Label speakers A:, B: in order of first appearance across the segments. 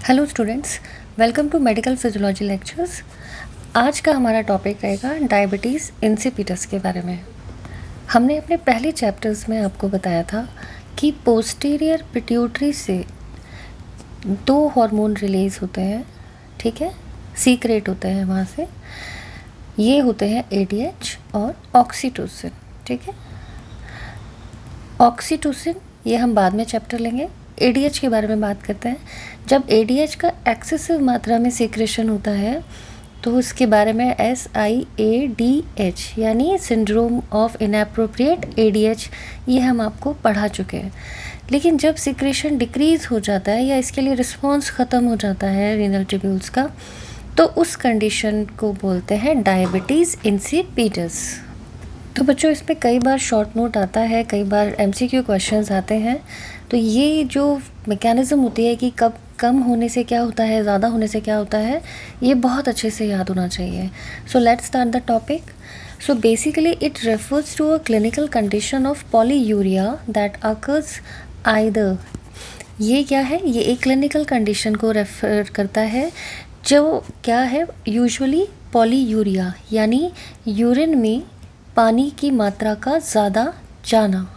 A: Hello students, welcome to medical physiology lectures. आज का हमारा टॉपिक रहेगा डायबिटीज़ इंसिपिटस के बारे में। हमने अपने पहले चैप्टर्स में आपको बताया था कि पोस्टीरियर पिट्यूटरी से दो हार्मोन रिलीज़ होते हैं, ठीक है, सीक्रेट होते हैं वहाँ से। ये होते हैं एडीएच और ऑक्सीटोसिन, ठीक है। ऑक्सीटोसिन ये हम बाद में चैप्टर लेंगे। एडीएच के बारे में बात करते हैं। जब एडीएच का एक्सेसिव मात्रा में सीक्रेशन होता है तो उसके बारे में SIADH यानी सिंड्रोम ऑफ इनएप्रोप्रिएट एडीएच ये हम आपको पढ़ा चुके हैं। लेकिन जब सीक्रेशन डिक्रीज़ हो जाता है या इसके लिए रिस्पॉन्स ख़त्म हो जाता है रीनल ट्यूब्यूल्स का, तो उस कंडीशन को बोलते हैं डायबिटीज़ इंसिपिटस। तो बच्चों, इस पर कई बार शॉर्ट नोट आता है, कई बार MCQ क्वेश्चंस आते हैं। तो ये जो मैकेनिज़्म होती है कि कब कम होने से क्या होता है, ज़्यादा होने से क्या होता है, ये बहुत अच्छे से याद होना चाहिए। So let's start the topic. So basically it refers to a clinical condition of polyuria that occurs either. ये क्या है? ये एक क्लिनिकल कंडीशन को रेफर करता है जो क्या है, यूजुअली पॉलीयूरिया यानी यूरिन में पानी की मात्रा का ज़्यादा जाना,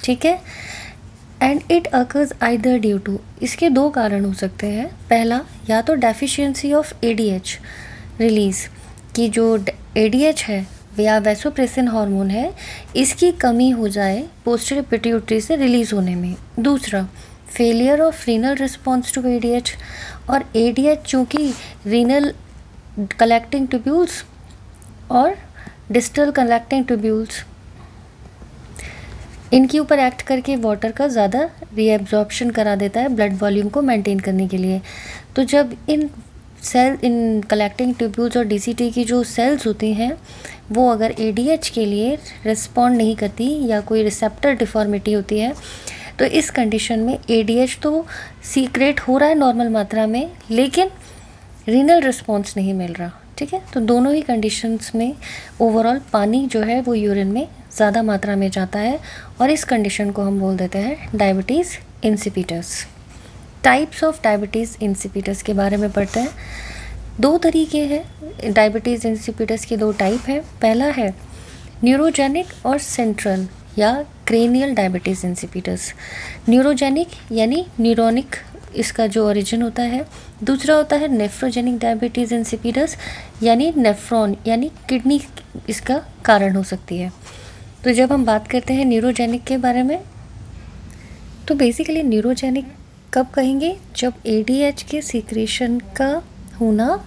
A: ठीक है। And it occurs either due to, इसके दो कारण हो सकते हैं। पहला, या तो डेफिशिएंसी ऑफ एडीएच रिलीज़, कि जो एडीएच है या वैसोप्रेसिन हार्मोन है, इसकी कमी हो जाए पोस्टीरियर पिट्यूटरी से रिलीज़ होने में। दूसरा, failure of renal response to ADH, और एडीएच चूँकि रीनल कलेक्टिंग ट्यूब्यूल्स और डिस्टल कलेक्टिंग ट्यूब्यूल्स इनके ऊपर एक्ट करके वाटर का ज़्यादा रीएब्जॉर्प्शन करा देता है ब्लड वॉल्यूम को मेंटेन करने के लिए। तो जब इन कलेक्टिंग ट्यूब्यूल्स और DCT की जो सेल्स होती हैं वो अगर ADH के लिए रिस्पॉन्ड नहीं करती या कोई रिसेप्टर डिफॉर्मिटी होती है, तो इस कंडीशन में ADH तो सीक्रेट हो रहा है नॉर्मल मात्रा में, लेकिन रीनल रिस्पॉन्स नहीं मिल रहा, ठीक है। तो दोनों ही कंडीशंस में ओवरऑल पानी जो है वो यूरिन में ज़्यादा मात्रा में जाता है, और इस कंडीशन को हम बोल देते हैं diabetes insipidus. Types of diabetes insipidus के बारे में पढ़ते हैं। दो तरीके हैं डायबिटीज़ इंसिपिटस के, दो टाइप हैं। पहला है न्यूरोजेनिक और सेंट्रल या क्रेनियल डायबिटीज़ इंसिपिटस। न्यूरोजेनिक यानी न्यूरोनिक इसका जो ओरिजिन होता है। दूसरा होता है नेफ्रोजेनिक डायबिटीज़ इंसिपिटस यानी नेफ्रॉन यानी किडनी इसका कारण हो सकती है। तो जब हम बात करते हैं न्यूरोजेनिक के बारे में, तो बेसिकली न्यूरोजेनिक कब कहेंगे? जब ADH के सीक्रेशन का होना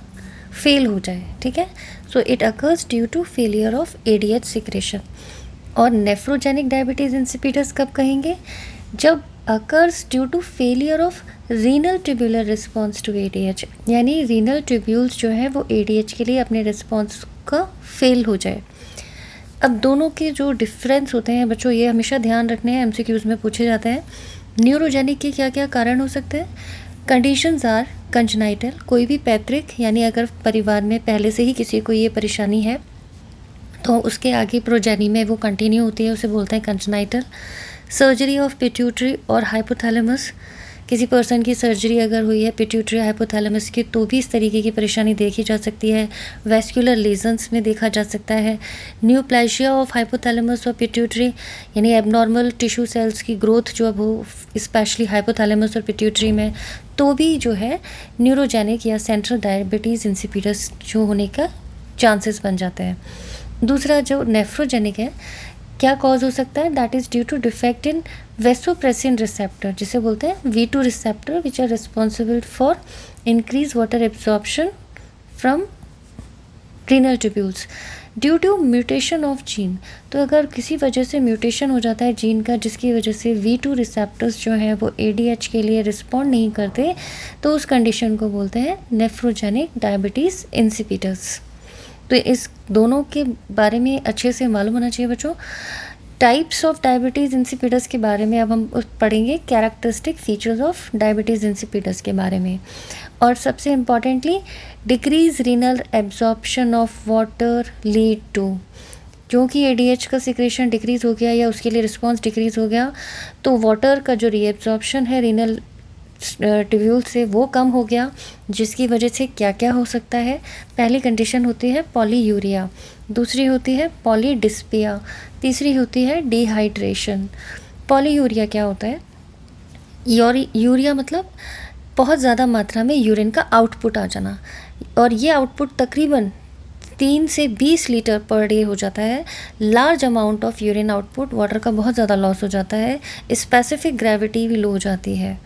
A: फेल हो जाए, ठीक है। So it occurs due to failure of ADH secretion. और नेफ्रोजेनिक डायबिटीज़ इंसिपिटस कब कहेंगे? जब occurs due to failure of renal tubular response to ADH, यानी रीनल ट्यूब्यूल्स जो है वो ADH के लिए अपने रिस्पॉन्स का फेल हो जाए। अब दोनों के जो डिफरेंस होते हैं बच्चों, ये हमेशा ध्यान रखने हैं, MCQs में पूछे जाते हैं। न्यूरोजेनिक के क्या क्या कारण हो सकते हैं? कंडीशंस आर कंजनाइटल, कोई भी पैतृक यानी अगर परिवार में पहले से ही किसी को ये परेशानी है तो उसके आगे प्रोजेनी में वो कंटिन्यू होती है, उसे बोलते हैं कंजनाइटल। सर्जरी ऑफ पिट्यूटरी और हाइपोथैलेमस, किसी पर्सन की सर्जरी अगर हुई है पिट्यूटरी हाइपोथैलेमस की तो भी इस तरीके की परेशानी देखी जा सकती है। वेस्कुलर लीजन्स में देखा जा सकता है। न्यूप्लेशिया ऑफ हाइपोथैलेमस और पिट्यूटरी यानी एबनॉर्मल टिश्यू सेल्स की ग्रोथ जो अब हो स्पेशली हाइपोथैलेमस और पिट्यूटरी में, तो भी जो है न्यूरोजेनिक या सेंट्रल डायबिटीज़ इंसिपिटस जो होने का चांसेस बन जाते हैं। दूसरा जो नेफ्रोजेनिक है, क्या कॉज हो सकता है? That is due to defect in vasopressin receptor, जिसे बोलते हैं V2 receptor which are responsible for increase water absorption from renal tubules due to mutation of gene. तो अगर किसी वजह से म्यूटेशन हो जाता है जीन का जिसकी वजह से V2 रिसेप्टर्स जो हैं वो ADH के लिए रिस्पॉन्ड नहीं करते, तो उस कंडीशन को बोलते हैं नेफ्रोजेनिक डायबिटीज़ इंसिपिटस। तो इस दोनों के बारे में अच्छे से मालूम होना चाहिए बच्चों। टाइप्स ऑफ डायबिटीज़ इंसिपिटस के बारे में अब हम पढ़ेंगे, characteristic features of diabetes insipidus के बारे में। और सबसे importantly decrease renal absorption of water lead to, क्योंकि ADH का सिक्रेशन डिक्रीज़ हो गया या उसके लिए रिस्पॉन्स डिक्रीज़ हो गया, तो वाटर का जो रीएब्जॉर्प्शन है रीनल ट्यूब्यूल से वो कम हो गया, जिसकी वजह से क्या क्या हो सकता है। पहली कंडीशन होती है पॉलीयूरिया, दूसरी होती है पॉलीडिस्पिया, तीसरी होती है डिहाइड्रेशन। पॉलीयूरिया क्या होता है? यूरिया मतलब बहुत ज़्यादा मात्रा में यूरिन का आउटपुट आ जाना, और ये आउटपुट तकरीबन 3 से 20 लीटर पर डे हो जाता है। Large amount of urine output, water का बहुत ज़्यादा लॉस हो जाता है, स्पेसिफिक ग्रेविटी भी लो हो जाती है।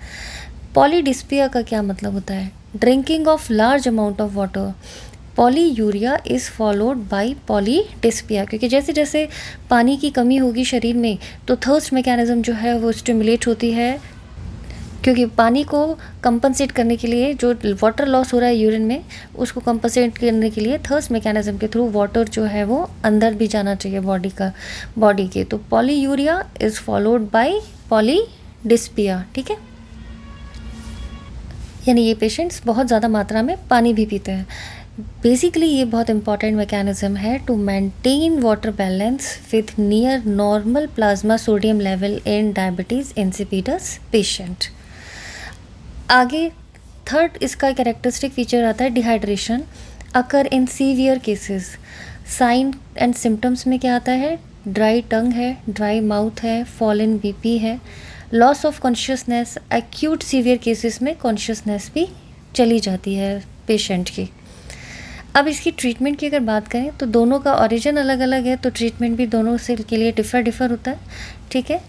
A: पॉलीडिस्पिया का क्या मतलब होता है? Drinking of large amount of water. Polyuria is followed by polydipsia, क्योंकि जैसे जैसे पानी की कमी होगी शरीर में तो थर्स्ट मैकेनिज्म जो है वो स्टिमुलेट होती है, क्योंकि पानी को कंपनसेट करने के लिए, जो वाटर लॉस हो रहा है यूरिन में, उसको कंपनसेट करने के लिए थर्स्ट मैकेनिज्म के थ्रू वाटर जो है वो अंदर भी जाना चाहिए बॉडी के। तो पॉलीयूरिया इज़ फॉलोड बाय पॉलीडिस्पिया, ठीक है। यानी ये पेशेंट्स बहुत ज़्यादा मात्रा में पानी भी पीते हैं। बेसिकली ये बहुत इंपॉर्टेंट मैकेनिज्म है to maintain water balance with near normal plasma sodium level in diabetes insipidus patient. आगे थर्ड इसका कैरेक्टरिस्टिक फीचर आता है dehydration occur in severe cases. Sign and symptoms में क्या आता है? ड्राई टंग है, ड्राई माउथ है, फॉलन बीपी है, loss of consciousness. Acute severe cases में कॉन्शियसनेस भी चली जाती है पेशेंट की। अब इसकी ट्रीटमेंट की अगर बात करें तो दोनों का ओरिजिन अलग अलग है, तो ट्रीटमेंट भी दोनों से के लिए डिफ़र होता है, ठीक है।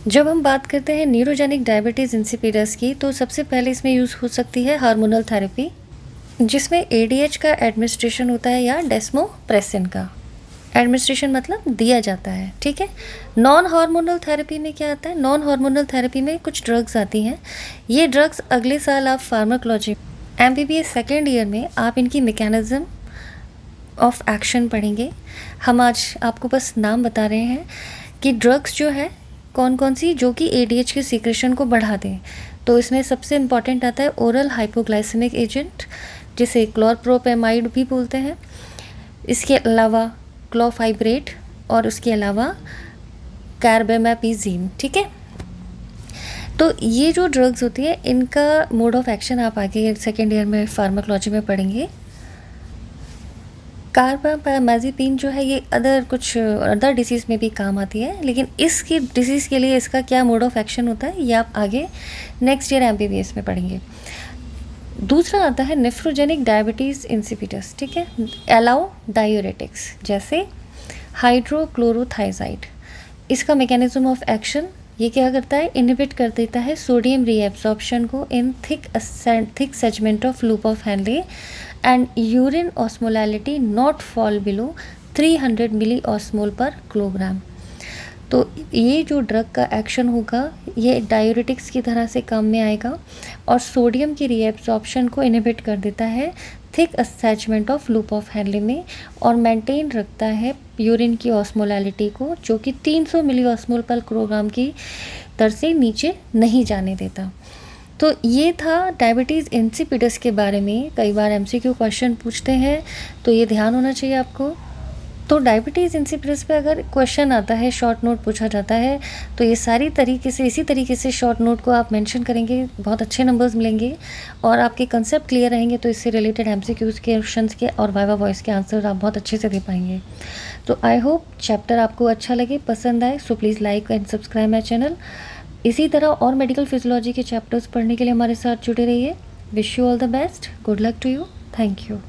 A: जब हम बात करते हैं न्यूरोजेनिक डायबिटीज़ इंसिपिडस की, तो सबसे पहले इसमें यूज़ हो सकती है हार्मोनल थेरेपी, जिसमें एडीएच का एडमिनिस्ट्रेशन होता है या डेस्मोप्रेसिन का एडमिनिस्ट्रेशन मतलब दिया जाता है, ठीक है। नॉन हार्मोनल थेरेपी में क्या आता है? नॉन हार्मोनल थेरेपी में कुछ ड्रग्स आती हैं। ये ड्रग्स अगले साल आप फार्माकोलॉजी MBBS सेकेंड ईयर में आप इनकी मैकेनिज्म ऑफ एक्शन पढ़ेंगे। हम आज आपको बस नाम बता रहे हैं कि ड्रग्स जो है कौन कौन सी जो कि ADH के सीक्रेशन को बढ़ा दें। तो इसमें सबसे इम्पॉर्टेंट आता है ओरल हाइपोग्लाइसेमिक एजेंट, जिसे क्लोरप्रोपेमाइड भी बोलते हैं। इसके अलावा क्लोफाइब्रेट और उसके अलावा कार्बेमापिजीन, ठीक है। तो ये जो ड्रग्स होती है इनका मोड ऑफ एक्शन आप आगे सेकेंड ईयर में फार्माकोलॉजी में पढ़ेंगे। कार्बामेज़ेपिन जो है ये अदर डिसीज़ में भी काम आती है, लेकिन इसकी डिसीज़ के लिए इसका क्या मोड ऑफ एक्शन होता है ये आप आगे नेक्स्ट ईयर MBBS में पढ़ेंगे। दूसरा आता है नेफ्रोजेनिक डायबिटीज़ इंसिपिडस, ठीक है। अलाउ डायूरेटिक्स जैसे हाइड्रोक्लोरोथाइजाइड। इसका मैकेनिज्म ऑफ एक्शन ये क्या करता है? इनहिबिट कर देता है सोडियम रीएब्जॉर्प्शन को in thick segment of loop of Henle and urine osmolality not fall below 300 milliosmole per kilogram. तो ये जो ड्रग का एक्शन होगा ये डायूरेटिक्स की तरह से काम में आएगा और सोडियम की रीएब्जॉर्प्शन को इनहिबिट कर देता है thick attachment of loop of Henle में, और मेंटेन रखता है यूरिन की ऑस्मोलैलिटी को, जो कि 300 मिली ऑस्मोल पर किलोग्राम की दर से नीचे नहीं जाने देता। तो ये था डायबिटीज़ इंसिपिडस के बारे में। कई बार MCQ क्वेश्चन पूछते हैं, तो ये ध्यान होना चाहिए आपको। तो डायबिटीज़ इंसिपिडस पे अगर क्वेश्चन आता है, शॉर्ट नोट पूछा जाता है, तो ये इसी तरीके से शॉर्ट नोट को आप मेंशन करेंगे, बहुत अच्छे नंबर्स मिलेंगे और आपके कंसेप्ट क्लियर रहेंगे। तो इससे रिलेटेड MCQs के क्वेश्चंस के और वाइवा वॉइस के आंसर आप बहुत अच्छे से दे पाएंगे। तो आई होप चैप्टर आपको अच्छा लगे, पसंद आए। So please like and subscribe my channel. इसी तरह और मेडिकल फिजियोलॉजी के चैप्टर्स पढ़ने के लिए हमारे साथ जुड़े रहिए। Wish you all the best, good luck to you, thank you.